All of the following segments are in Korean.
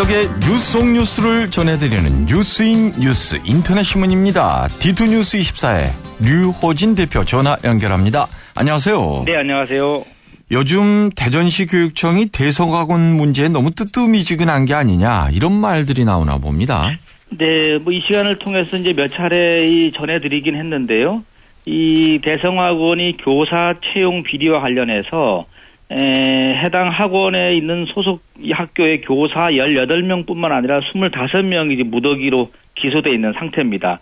지역의 뉴스 속 뉴스를 전해드리는 뉴스인 뉴스 인터넷신문입니다. D2뉴스24의 류호진 대표 전화 연결합니다. 안녕하세요. 네, 안녕하세요. 요즘 대전시 교육청이 대성학원 문제에 너무 뜨뜻미지근한 게 아니냐 이런 말들이 나오나 봅니다. 네, 이 시간을 통해서 이제 몇 차례 전해드리긴 했는데요. 이 대성학원이 교사 채용 비리와 관련해서 해당 학원에 있는 소속 학교의 교사 18명뿐만 아니라 25명이 무더기로 기소돼 있는 상태입니다.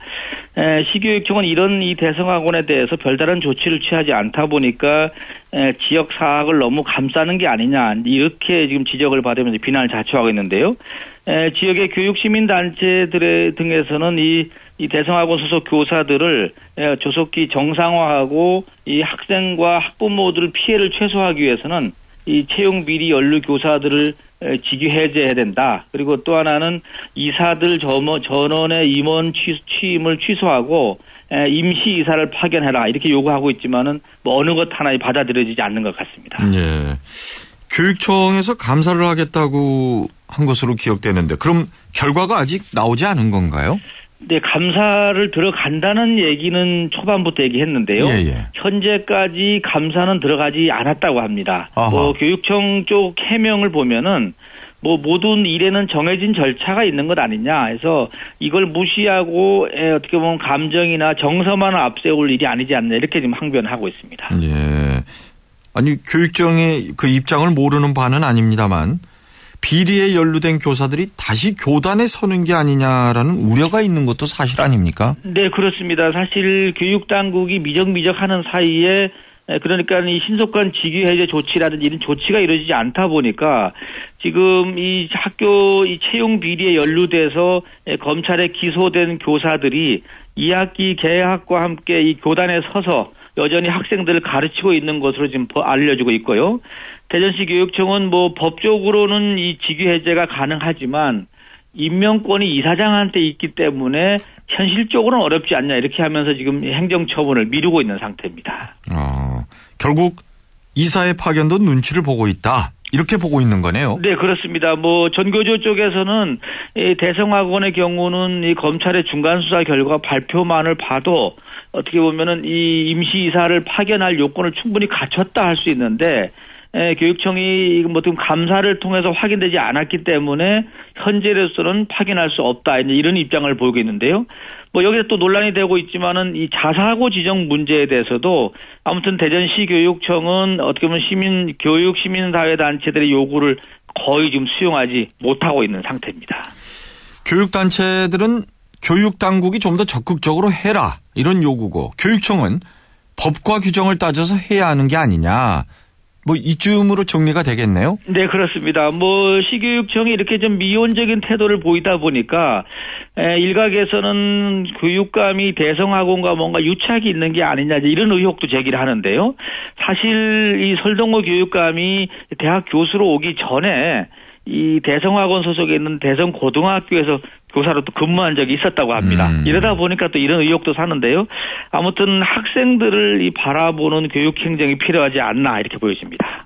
시교육청은 이런 이 대성학원에 대해서 별다른 조치를 취하지 않다 보니까 지역 사학을 너무 감싸는 게 아니냐 이렇게 지금 지적을 받으면서 비난을 자초하고 있는데요. 지역의 교육시민단체들 등에서는 이 대성학원 소속 교사들을 조속히 정상화하고 이 학생과 학부모들 피해를 최소화하기 위해서는 이 채용 비리 연루 교사들을 직위 해제해야 된다. 그리고 또 하나는 이사들 전원의 임원 취임을 취소하고 임시 이사를 파견해라 이렇게 요구하고 있지만은 어느 것 하나 받아들여지지 않는 것 같습니다. 네. 교육청에서 감사를 하겠다고 한 것으로 기억되는데 그럼 결과가 아직 나오지 않은 건가요? 네, 감사를 들어간다는 얘기는 초반부터 얘기했는데요. 예. 현재까지 감사는 들어가지 않았다고 합니다. 교육청 쪽 해명을 보면은 모든 일에는 정해진 절차가 있는 것 아니냐 해서 이걸 무시하고 어떻게 보면 감정이나 정서만 앞세울 일이 아니지 않나 이렇게 지금 항변하고 있습니다. 예. 아니 교육청의 그 입장을 모르는 바는 아닙니다만 비리에 연루된 교사들이 다시 교단에 서는 게 아니냐라는 우려가 있는 것도 사실 아닙니까? 네, 그렇습니다. 사실 교육당국이 미적미적하는 사이에 그러니까 이 신속한 직위 해제 조치라든지 이런 조치가 이루어지지 않다 보니까 지금 이 학교 이 채용 비리에 연루돼서 검찰에 기소된 교사들이 2학기 개학과 함께 이 교단에 서서 여전히 학생들을 가르치고 있는 것으로 지금 알려지고 있고요. 대전시 교육청은 법적으로는 이 직위 해제가 가능하지만 임명권이 이사장한테 있기 때문에 현실적으로는 어렵지 않냐 이렇게 하면서 지금 행정처분을 미루고 있는 상태입니다. 결국 이사의 파견도 눈치를 보고 있다. 이렇게 보고 있는 거네요. 네, 그렇습니다. 전교조 쪽에서는 이 대성학원의 경우는 이 검찰의 중간 수사 결과 발표만을 봐도 어떻게 보면은 이 임시이사를 파견할 요건을 충분히 갖췄다 할 수 있는데 교육청이 지금 감사를 통해서 확인되지 않았기 때문에 현재로서는 파견할 수 없다 이런 입장을 보이고 있는데요. 여기서 또 논란이 되고 있지만은 이 자사고 지정 문제에 대해서도 아무튼 대전시 교육청은 어떻게 보면 교육 시민사회 단체들의 요구를 거의 지금 수용하지 못하고 있는 상태입니다. 교육단체들은 교육당국이 좀 더 적극적으로 해라 이런 요구고 교육청은 법과 규정을 따져서 해야 하는 게 아니냐. 이쯤으로 정리가 되겠네요? 네, 그렇습니다. 시교육청이 이렇게 좀 미온적인 태도를 보이다 보니까, 일각에서는 교육감이 대성학원과 뭔가 유착이 있는 게 아니냐, 이런 의혹도 제기를 하는데요. 사실 이 설동호 교육감이 대학 교수로 오기 전에 이 대성학원 소속에 있는 대성고등학교에서 교사로 또 근무한 적이 있었다고 합니다. 이러다 보니까 또 이런 의혹도 사는데요. 아무튼 학생들을 바라보는 교육 행정이 필요하지 않나 이렇게 보여집니다.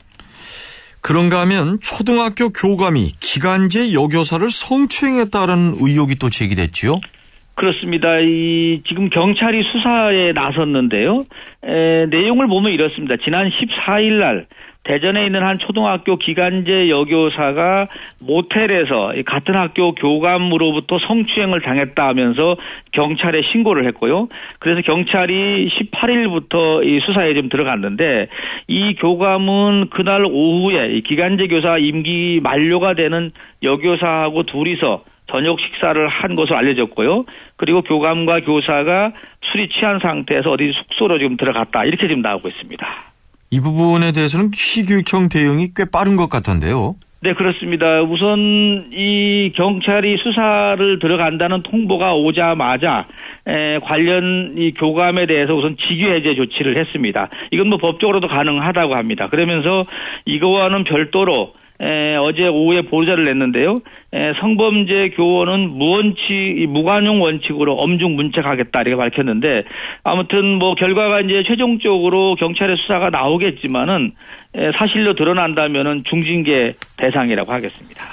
그런가 하면 초등학교 교감이 기간제 여교사를 성추행했다는 의혹이 또 제기됐지요? 그렇습니다. 지금 경찰이 수사에 나섰는데요. 내용을 보면 이렇습니다. 지난 14일 날 대전에 있는 한 초등학교 기간제 여교사가 모텔에서 같은 학교 교감으로부터 성추행을 당했다 하면서 경찰에 신고를 했고요. 그래서 경찰이 18일부터 이 수사에 좀 들어갔는데 이 교감은 그날 오후에 이 기간제 교사 임기 만료가 되는 여교사하고 둘이서 저녁 식사를 한 것으로 알려졌고요. 그리고 교감과 교사가 술이 취한 상태에서 어디 숙소로 지금 들어갔다 이렇게 지금 나오고 있습니다. 이 부분에 대해서는 시교육청 대응이 꽤 빠른 것 같던데요. 네, 그렇습니다. 우선 이 경찰이 수사를 들어간다는 통보가 오자마자 관련 이 교감에 대해서 우선 직위 해제 조치를 했습니다. 이건 법적으로도 가능하다고 합니다. 그러면서 이거와는 별도로 어제 오후에 보도자를 냈는데요. 성범죄 교원은 무관용 원칙으로 엄중 문책하겠다 이렇게 밝혔는데 아무튼 결과가 이제 최종적으로 경찰의 수사가 나오겠지만은 사실로 드러난다면은 중징계 대상이라고 하겠습니다.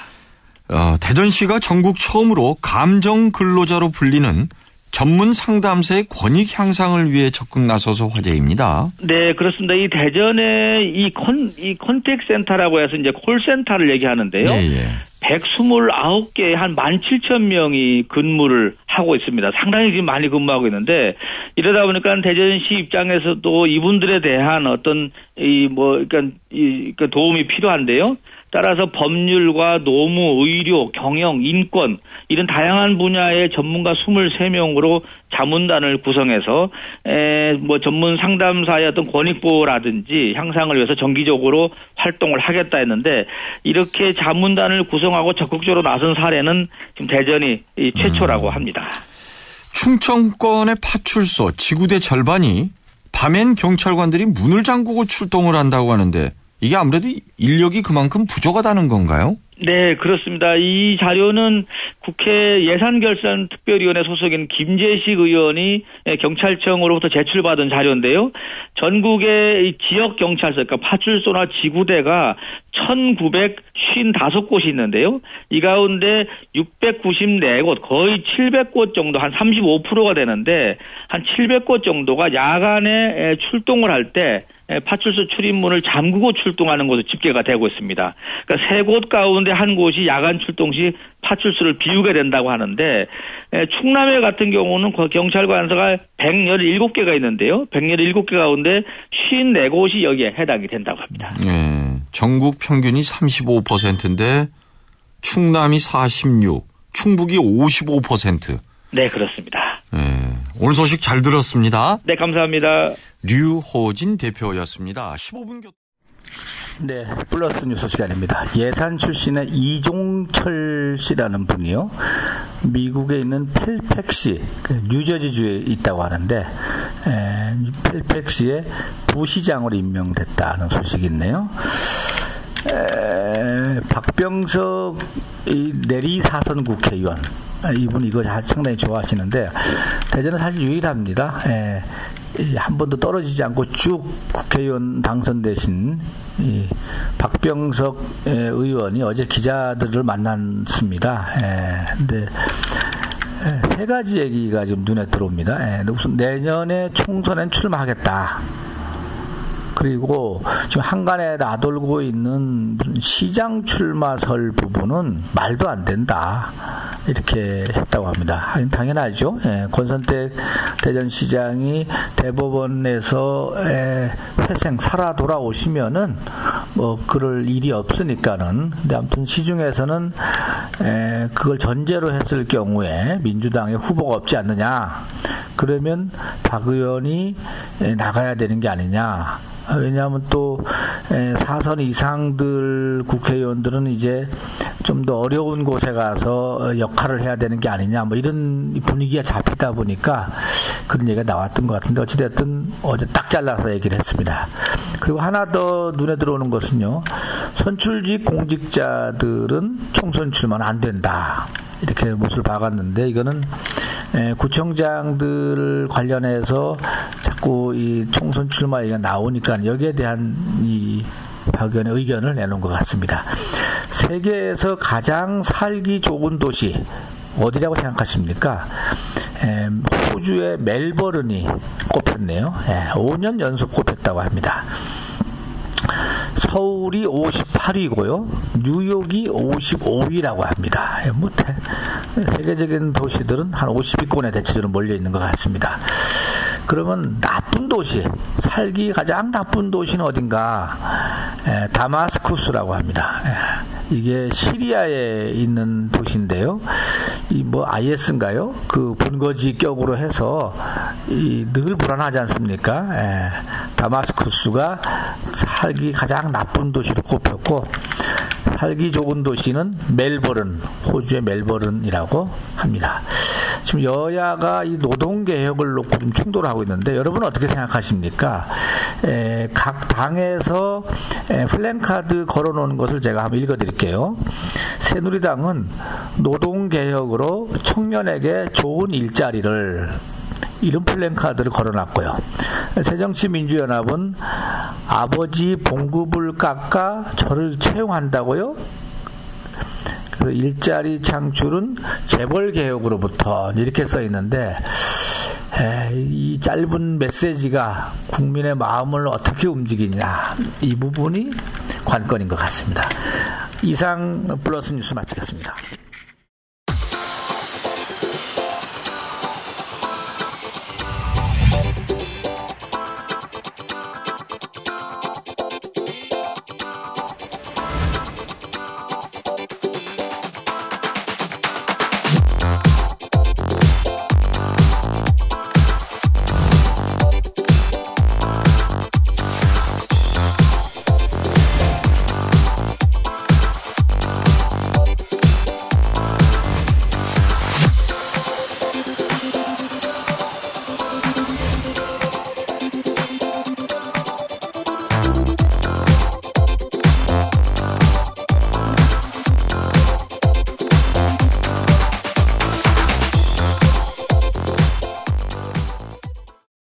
대전시가 전국 처음으로 감정 근로자로 불리는 전문 상담사의 권익 향상을 위해 적극 나서서 화제입니다. 네, 그렇습니다. 이 대전에 이 컨택 센터라고 해서 이제 콜센터를 얘기하는데요. 예. 129개 한 17,000명이 근무를 하고 있습니다. 상당히 지금 많이 근무하고 있는데 이러다 보니까 대전시 입장에서도 이분들에 대한 어떤 그러니까 도움이 필요한데요. 따라서 법률과 노무, 의료, 경영, 인권 이런 다양한 분야의 전문가 23명으로 자문단을 구성해서 전문 상담사의 어떤 권익 보호라든지 향상을 위해서 정기적으로 활동을 하겠다 했는데 이렇게 자문단을 구성하고 적극적으로 나선 사례는 지금 대전이 최초라고 합니다. 충청권의 파출소 지구대 절반이 밤엔 경찰관들이 문을 잠그고 출동을 한다고 하는데 이게 아무래도 인력이 그만큼 부족하다는 건가요? 네, 그렇습니다. 이 자료는 국회 예산결산특별위원회 소속인 김재식 의원이 경찰청으로부터 제출받은 자료인데요. 전국의 지역 경찰서, 그러니까 파출소나 지구대가 1,955곳이 있는데요. 이 가운데 694곳, 거의 700곳 정도, 한 35%가 되는데 한 700곳 정도가 야간에 출동을 할 때 파출소 출입문을 잠그고 출동하는 것으로 집계가 되고 있습니다. 그러니까 3곳 가운데 한 곳이 야간 출동 시 파출소를 비우게 된다고 하는데 충남에 같은 경우는 경찰관서가 117개가 있는데요. 117개 가운데 54곳이 여기에 해당이 된다고 합니다. 네, 전국 평균이 35%인데 충남이 46, 충북이 55%. 네, 그렇습니다. 네, 오늘 소식 잘 들었습니다. 네, 감사합니다. 류호진 대표였습니다. 15분 교통. 네, 플러스 뉴스 시간입니다. 예산 출신의 이종철 씨라는 분이요. 미국에 있는 펠팩시, 뉴저지주에 있다고 하는데 펠팩시의 부시장으로 임명됐다는 소식이 있네요. 박병석 내리 사선 국회의원, 이분 이거 상당히 좋아하시는데 대전은 사실 유일합니다. 한 번도 떨어지지 않고 쭉 국회의원 당선되신 이 박병석 의원이 어제 기자들을 만났습니다. 근데 세 가지 얘기가 지금 눈에 들어옵니다. 우선 내년에 총선엔 출마하겠다. 그리고 지금 한간에 나돌고 있는 시장 출마설 부분은 말도 안 된다. 이렇게 했다고 합니다. 당연하죠. 권선택 대전시장이 대법원에서 회생 살아 돌아오시면은 그럴 일이 없으니까는. 근데 아무튼 시중에서는 그걸 전제로 했을 경우에 민주당의 후보가 없지 않느냐. 그러면 박 의원이 나가야 되는 게 아니냐. 왜냐하면 또 사선 이상들 국회의원들은 이제 좀 더 어려운 곳에 가서 역할을 해야 되는 게 아니냐, 이런 분위기가 잡히다 보니까 그런 얘기가 나왔던 것 같은데 어찌됐든 어제 딱 잘라서 얘기를 했습니다. 그리고 하나 더 눈에 들어오는 것은요, 선출직 공직자들은 총선 출마는 안 된다. 이렇게 못을 박았는데 이거는 구청장들 관련해서 자꾸 이 총선 출마 얘기가 나오니까 여기에 대한 이 박 의원의 의견을 내놓은 것 같습니다. 세계에서 가장 살기 좋은 도시 어디라고 생각하십니까? 호주의 멜버른이 꼽혔네요. 5년 연속 꼽혔다고 합니다. 서울이 58위고요. 뉴욕이 55위라고 합니다. 세계적인 도시들은 한 50위권에 대체적으로 몰려있는 것 같습니다. 그러면 나쁜 도시, 살기 가장 나쁜 도시는 어딘가? 다마스쿠스라고 합니다. 이게 시리아에 있는 도시인데요. IS인가요? 그 본거지 격으로 해서 늘 불안하지 않습니까? 다마스쿠스가 살기 가장 나쁜 도시로 꼽혔고, 살기 좋은 도시는 멜버른, 호주의 멜버른이라고 합니다. 지금 여야가 이 노동개혁을 놓고 좀 충돌을 하고 있는데 여러분은 어떻게 생각하십니까? 각 당에서 플랜카드 걸어놓은 것을 제가 한번 읽어드릴게요. 새누리당은 노동개혁으로 청년에게 좋은 일자리를, 이런 플랜카드를 걸어놨고요. 새정치민주연합은 아버지 봉급을 깎아 저를 채용한다고요? 일자리 창출은 재벌 개혁으로부터 이렇게 써 있는데 이 짧은 메시지가 국민의 마음을 어떻게 움직이냐 이 부분이 관건인 것 같습니다. 이상 플러스 뉴스 마치겠습니다.